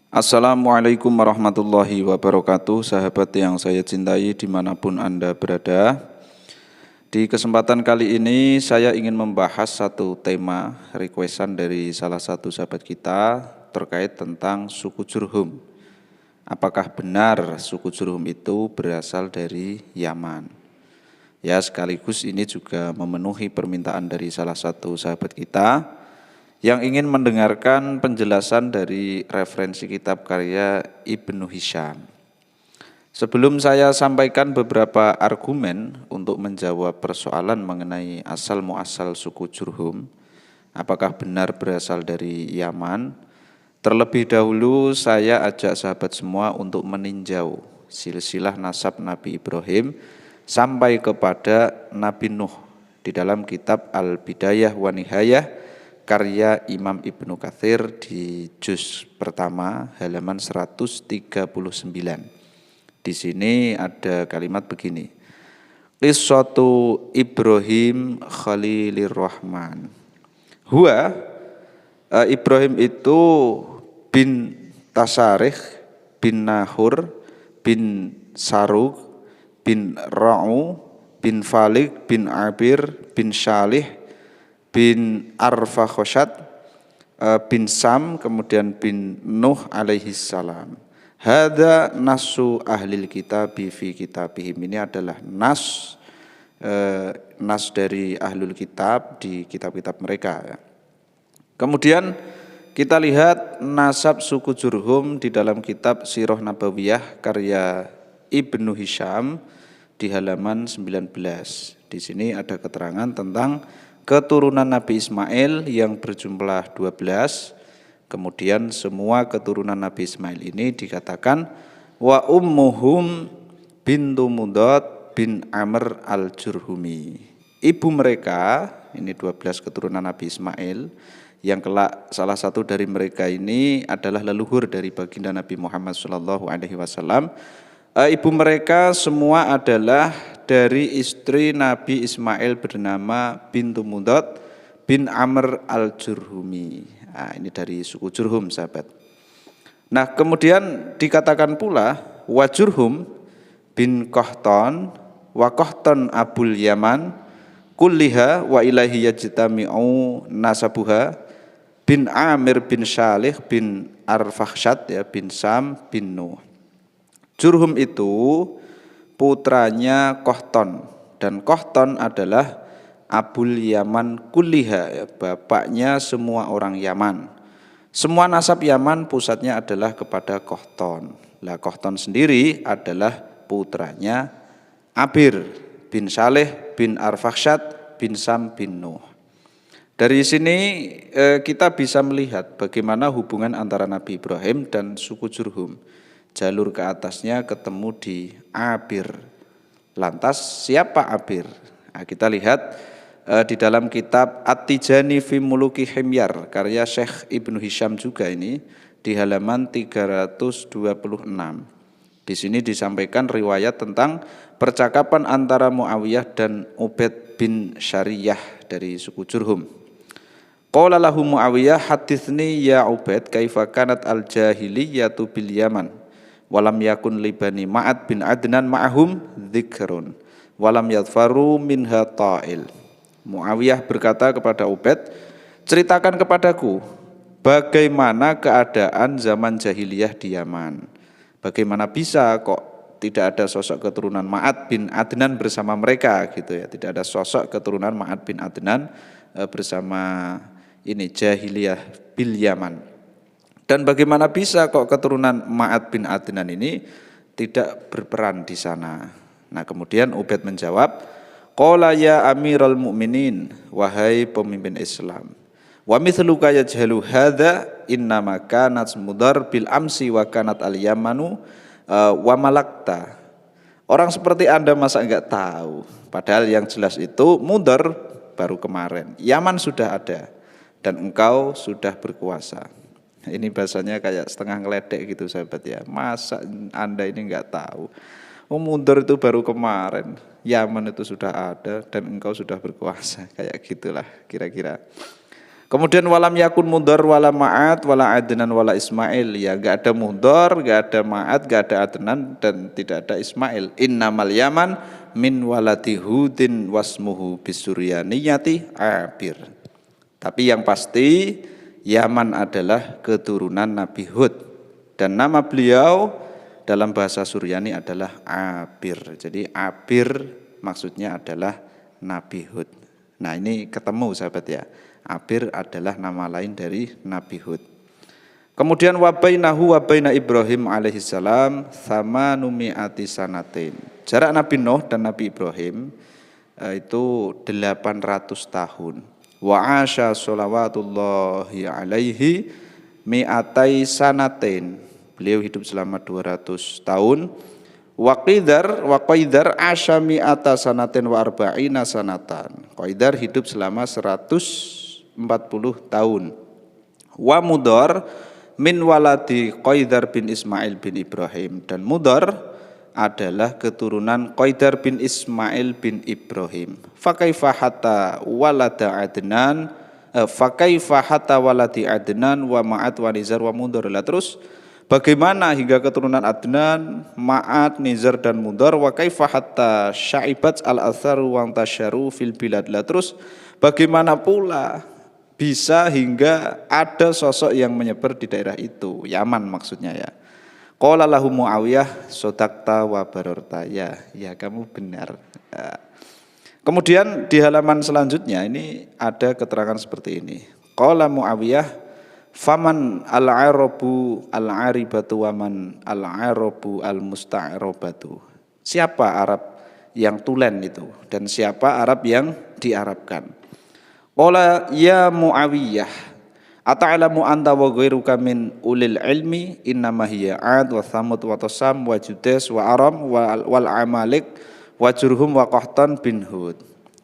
Assalamualaikum warahmatullahi wabarakatuh, sahabat yang saya cintai dimanapun Anda berada. Di kesempatan kali ini saya ingin membahas satu tema requestan dari salah satu sahabat kita terkait tentang suku Jurhum. Apakah benar suku Jurhum itu berasal dari Yaman? Ya, sekaligus ini juga memenuhi permintaan dari salah satu sahabat kita yang ingin mendengarkan penjelasan dari referensi kitab karya Ibnu Hisham. Sebelum saya sampaikan beberapa argumen untuk menjawab persoalan mengenai asal muasal suku Jurhum, apakah benar berasal dari Yaman? Terlebih dahulu saya ajak sahabat semua untuk meninjau silsilah nasab Nabi Ibrahim sampai kepada Nabi Nuh di dalam kitab Al-Bidayah wa Nihayah karya Imam Ibnu Katsir di juz pertama halaman 139. Di sini ada kalimat begini. Qissatu Ibrahim Khalilir Rahman. Ibrahim itu bin Tasarikh bin Nahur bin Sarug bin Ra'u bin Falik bin Abir bin Syalih bin Arfakhoshat bin Sam kemudian bin Nuh alaihi salam. Hadza nasu ahlil kitab fi kitabihim. Ini adalah nas dari ahlul kitab di kitab-kitab mereka ya. Kemudian kita lihat nasab suku Jurhum di dalam kitab Sirah Nabawiyah karya Ibnu Hisham di halaman 19. Di sini ada keterangan tentang keturunan Nabi Ismail yang berjumlah 12. Kemudian semua keturunan Nabi Ismail ini dikatakan wa ummuhum bintu Mudad bin Amr al-Jurhumi. Ibu mereka, ini 12 keturunan Nabi Ismail, yang kelak salah satu dari mereka ini adalah leluhur dari baginda Nabi Muhammad SAW. Ibu mereka semua adalah dari istri Nabi Ismail bernama bintu Mudad bin Amr al-Jurhumi. Nah, ini dari suku Jurhum, sahabat. Nah, kemudian dikatakan pula wa Jurhum bin Qahtan wa Qahtan Abul Yaman kulliha wa ilahi yajtami'u nasabuha bin Amir bin Syalih bin Arfakhshat ya bin Sam bin Nuh. Jurhum itu putranya Qahtan dan Qahtan adalah Abul Yaman kulliha ya, bapaknya semua orang Yaman. Semua nasab Yaman pusatnya adalah kepada Qahtan. Lah Qahtan sendiri adalah putranya Abir bin Syalih bin Arfakhshat bin Sam bin Nuh. Dari sini kita bisa melihat bagaimana hubungan antara Nabi Ibrahim dan suku Jurhum. Jalur ke atasnya ketemu di Abir. Lantas siapa Abir? Nah, kita lihat di dalam kitab At-Tijani fi Muluki Himyar karya Syekh Ibnu Hisham juga ini di halaman 326. Di sini disampaikan riwayat tentang percakapan antara Muawiyah dan Ubaid bin Syariyah dari suku Jurhum. Qala lahu Muawiyah haditsni ya Ubaid kaifa kanat al-jahiliyatu bil Yaman walam yakun libani Ma'ad bin Adnan ma'ahum dzikrun walam yadfaru minha ta'il. Muawiyah berkata kepada Ubaid, ceritakan kepadaku bagaimana keadaan zaman jahiliyah di Yaman. Bagaimana bisa kok tidak ada sosok keturunan Ma'ad bin Adnan bersama mereka gitu ya. Tidak ada sosok keturunan Ma'ad bin Adnan bersama ini jahiliyah bil Yaman. Dan bagaimana bisa kok keturunan Ma'ad bin Adnan ini tidak berperan di sana. Nah, kemudian Ubaid menjawab, qala ya Amirul Mukminin, wahai pemimpin Islam. Wa mithluka yajhalu hadza innama kanat mudar bil amsi wa kanat al Yamanu wa malakta. Orang seperti Anda masa enggak tahu? Padahal yang jelas itu mudar baru kemarin. Yaman sudah ada dan engkau sudah berkuasa. Ini bahasanya kayak setengah ngeledek gitu, sahabat ya. Masa Anda ini enggak tahu? Mudar itu baru kemarin. Yaman itu sudah ada dan engkau sudah berkuasa. Kayak gitulah kira-kira. Kemudian walam yakun mudhar wala ma'at wala adnan wala Ismail, ya enggak ada mudhar, enggak ada ma'at, enggak ada adnan dan tidak ada Ismail. Innamal yaman min waladi hudin wasmuhu bisuryaniyati abir. Tapi yang pasti Yaman adalah keturunan Nabi Hud dan nama beliau dalam bahasa Suryani adalah Abir. Jadi Abir maksudnya adalah Nabi Hud. Nah, ini ketemu sahabat ya. Abir adalah nama lain dari Nabi Hud. Kemudian wabainahu wabaina Ibrahim alaihissalam sama numi'ati sanatin. Jarak Nabi Nuh dan Nabi Ibrahim itu 800 tahun. Wa asya sholawatullahi alaihi mi'atai sanatin. Beliau hidup selama 200 tahun. Wa qaidar asya mi'ata sanatin wa arba'ina sanatan. Qaidar hidup selama 140 tahun. Wa mudhar min waladi Qaidar bin Ismail bin Ibrahim, dan Mudhar adalah keturunan Qaidar bin Ismail bin Ibrahim. Fakaifa hatta walada Adnan, fakaifa hatta waladi Adnan wa Ma'at wa Nizar wa Mudhar. Terus bagaimana hingga keturunan Adnan, Ma'at, Nizar dan Mudhar? Wa kaifa hatta syaibat al-athar wa tasyaru fil bilad. Terus bagaimana pula bisa hingga ada sosok yang menyebar di daerah itu, Yaman maksudnya ya. Qala lahu Muawiyah sodakta wa barorta, ya kamu benar. Kemudian di halaman selanjutnya ini ada keterangan seperti ini. Qala Muawiyah faman al-arabu al-aribatu wa man al-arabu al-musta'rabatu. Siapa Arab yang tulen itu dan siapa Arab yang diarabkan? Qala ya Muawiyah ata'lamu anta wa ghairuka min ulil ilmi innama hiya 'ad wa thamud wa tasam wa judes wa aram wal amalik wa jurhum wa qahtan bin hud.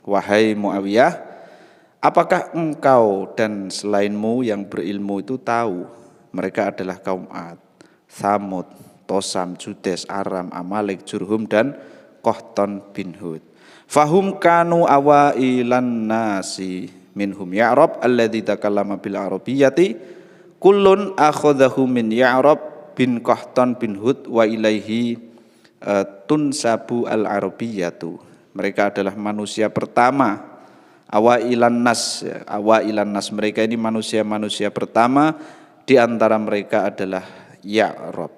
Wahai Muawiyah, apakah engkau dan selainmu yang berilmu itu tahu mereka adalah kaum 'ad, thamud, tosam, judes, aram, amalik, jurhum dan qahtan bin hud. Fahum kanu awailan nasi minhum Ya'rab alladzi takallama bil arabiyyati kullun akhadhahu min Ya'rab bin Qahtan bin Hud wa ilaihi tunsabu al arabiyyatu. Mereka adalah manusia pertama, awailan nas mereka ini manusia pertama, di antara mereka adalah Ya'rab.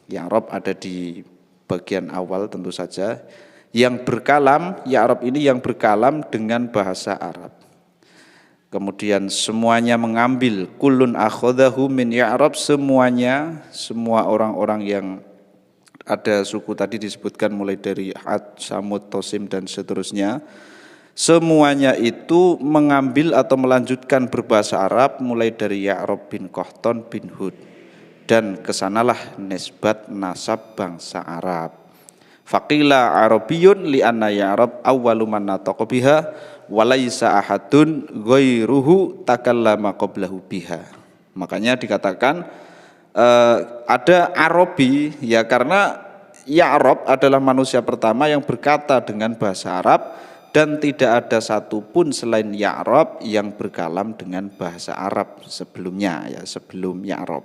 Ya'rab ada di bagian awal tentu saja, yang berkalam, Ya'rab ini yang berkalam dengan bahasa Arab. Kemudian semuanya mengambil kullun akhadahu min Ya'rab, semua orang-orang yang ada suku tadi disebutkan mulai dari Ad, Samud, Tosim dan seterusnya, semuanya itu mengambil atau melanjutkan berbahasa Arab mulai dari Ya'rab bin Qahtan bin Hud, dan kesanalah nisbat nasab bangsa Arab. Faqila Arabiyun li anna Ya'rab awwalu man nataqa biha walaisa ahadun ghairuhu takallama qablahu biha. Makanya dikatakan ada Arabi ya, karena Ya'rab adalah manusia pertama yang berkata dengan bahasa Arab dan tidak ada satupun selain Ya'rab yang berkalam dengan bahasa Arab sebelumnya ya, sebelum Ya'rab.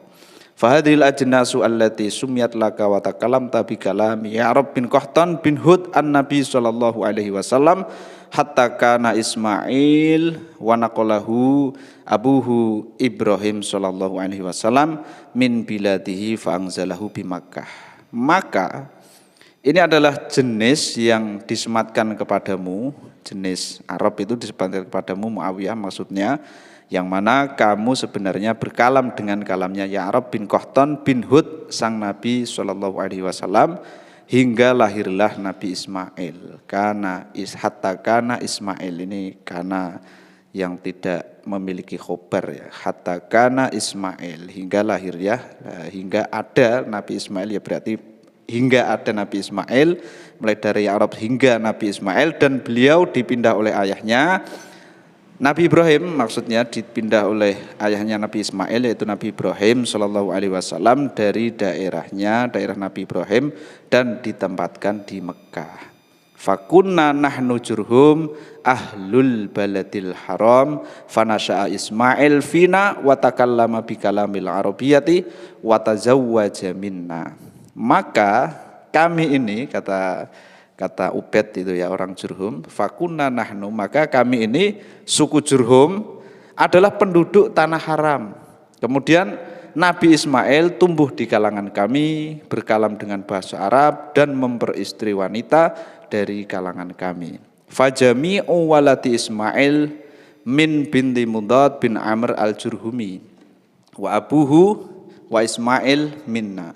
Fahadil ajnasu allati sumiyat laka wa takalamta bi kalami Ya'rab bin Qahtan bin Hud an-Nabi sallallahu alaihi wasallam hatta kana Ismail wa naqalahu abuhu Ibrahim sallallahu alaihi wasallam min biladihi fa anzalahu bi Makkah. Maka ini adalah jenis yang disematkan kepadamu, jenis Arab itu disematkan kepadamu Muawiyah maksudnya, yang mana kamu sebenarnya berkalam dengan kalamnya Ya'rab bin Qahtan bin Hud sang Nabi sallallahu alaihi wasallam hingga lahirlah Nabi Ismail. Hatta kana Ismail, ini kana yang tidak memiliki khobar ya. Hatta kana Ismail, hingga lahir ya, hingga ada Nabi Ismail ya, berarti hingga ada Nabi Ismail, mulai dari Ya'rab hingga Nabi Ismail, dan beliau dipindah oleh ayahnya Nabi Ibrahim, maksudnya dipindah oleh ayahnya Nabi Ismail yaitu Nabi Ibrahim sallallahu alaihi wasallam dari daerah Nabi Ibrahim dan ditempatkan di Mekah. Fakunna nahnu Jurhum ahlul baladil haram fanasha'a Ismail fina wa takallama bikalamil arabiyyati wa tazawwaja minna. Maka kami ini kata Ubed itu ya, orang Jurhum, fakunna nahnu, maka kami ini suku Jurhum adalah penduduk tanah haram. Kemudian Nabi Ismail tumbuh di kalangan kami, berkalam dengan bahasa Arab dan memperistri wanita dari kalangan kami. Fajami'u waladi Ismail min binti Mudad bin Amr al-Jurhumi wa abuhu wa Ismail minna.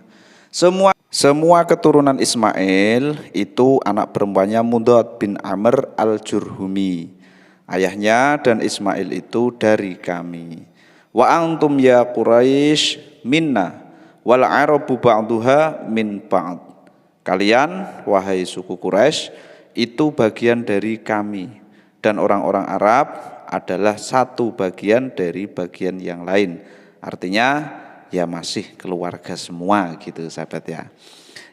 Semua keturunan Ismail itu anak perempuannya Mudad bin Amr al-Jurhumi. Ayahnya dan Ismail itu dari kami. Wa antum ya Quraisy minna wal arabu ba'duha min ba'd. Kalian wahai suku Quraisy itu bagian dari kami, dan orang-orang Arab adalah satu bagian dari bagian yang lain. Artinya ya masih keluarga semua gitu sahabat ya.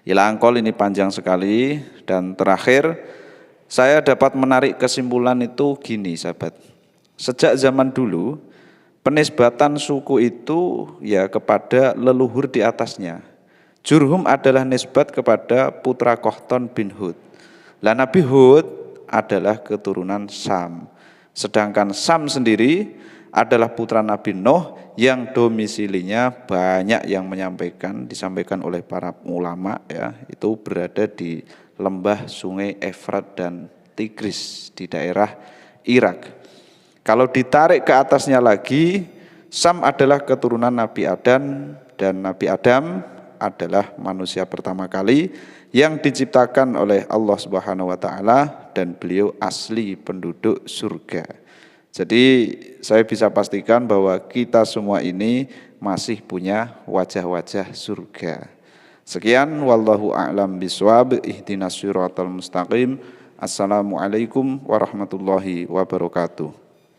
Ila angkol ini panjang sekali, dan terakhir saya dapat menarik kesimpulan itu gini sahabat. Sejak zaman dulu penisbatan suku itu ya kepada leluhur di atasnya. Jurhum adalah nisbat kepada putra Qahtan bin Hud. Lah Nabi Hud adalah keturunan Sam. Sedangkan Sam sendiri adalah putra Nabi Nuh yang domisilinya banyak yang disampaikan oleh para ulama ya, itu berada di lembah sungai Efrat dan Tigris di daerah Irak. Kalau ditarik ke atasnya lagi, Sam adalah keturunan Nabi Adam, dan Nabi Adam adalah manusia pertama kali yang diciptakan oleh Allah Subhanahu wa taala, dan beliau asli penduduk surga. Jadi saya bisa pastikan bahwa kita semua ini masih punya wajah-wajah surga. Sekian, wallahu a'lam bishawab. Ihdinas siratal mustaqim. Assalamualaikum warahmatullahi wabarakatuh.